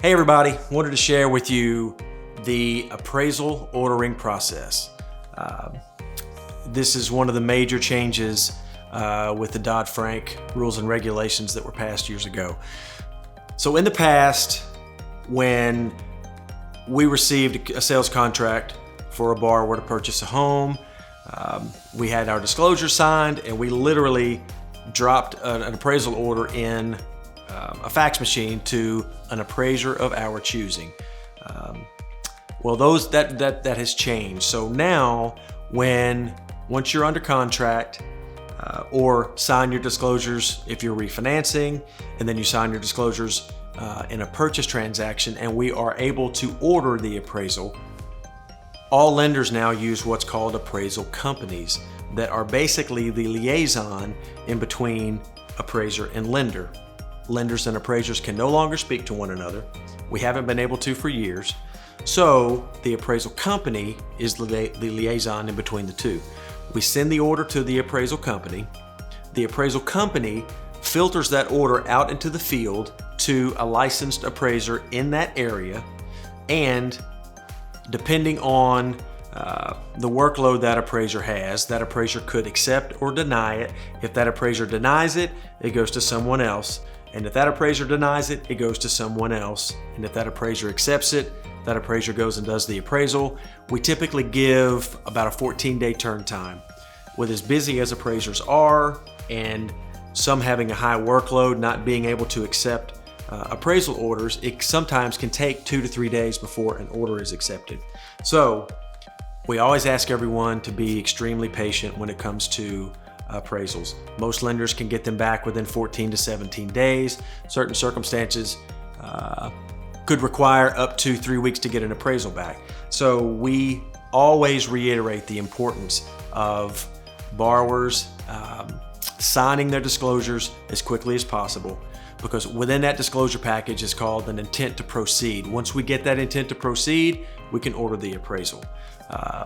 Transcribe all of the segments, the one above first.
Hey everybody, wanted to share with you the appraisal ordering process. This is one of the major changes with the Dodd-Frank rules and regulations that were passed years ago. So in the past, when we received a sales contract for a borrower to purchase a home, we had our disclosure signed and we literally dropped an appraisal order in a fax machine to an appraiser of our choosing. Well, that has changed. So now, once you're under contract or sign your disclosures if you're refinancing, and then you sign your disclosures in a purchase transaction, and we are able to order the appraisal, all lenders now use what's called appraisal companies that are basically the liaison in between appraiser and lender. Lenders and appraisers can no longer speak to one another. We haven't been able to for years. So the appraisal company is the liaison in between the two. We send the order to the appraisal company. The appraisal company filters that order out into the field to a licensed appraiser in that area, and depending on the workload that appraiser has, that appraiser could accept or deny it. If that appraiser denies it, it goes to someone else. And if that appraiser denies it, it goes to someone else. And if that appraiser accepts it, that appraiser goes and does the appraisal. We typically give about a 14-day turn time. With as busy as appraisers are, and some having a high workload, not being able to accept appraisal orders, it sometimes can take 2 to 3 days before an order is accepted. So we always ask everyone to be extremely patient when it comes to appraisals. Most lenders can get them back within 14 to 17 days. Certain circumstances could require up to 3 weeks to get an appraisal back. So we always reiterate the importance of borrowers signing their disclosures as quickly as possible, because within that disclosure package is called an intent to proceed. Once we get that intent to proceed, we can order the appraisal.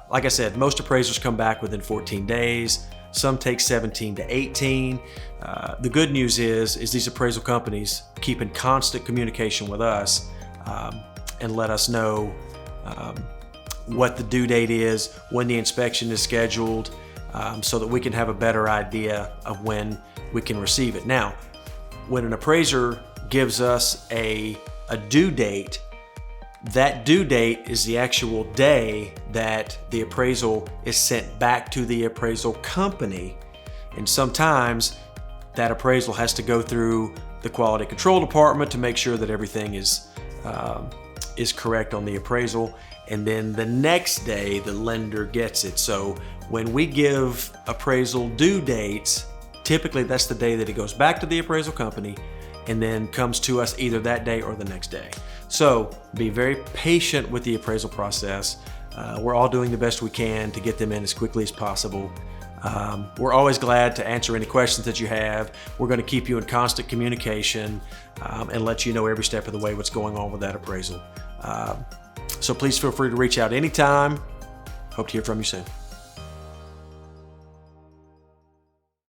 Like I said, most appraisers come back within 14 days. Some take 17 to 18. The good news is these appraisal companies keep in constant communication with us and let us know what the due date is, when the inspection is scheduled, so that we can have a better idea of when we can receive it. Now, when an appraiser gives us a due date, that due date is the actual day that the appraisal is sent back to the appraisal company. And sometimes that appraisal has to go through the quality control department to make sure that everything is correct on the appraisal. And then the next day the lender gets it. So when we give appraisal due dates, typically that's the day that it goes back to the appraisal company and then comes to us either that day or the next day. So be very patient with the appraisal process. We're all doing the best we can to get them in as quickly as possible. We're always glad to answer any questions that you have. We're going to keep you in constant communication and let you know every step of the way what's going on with that appraisal. So please feel free to reach out anytime. Hope to hear from you soon.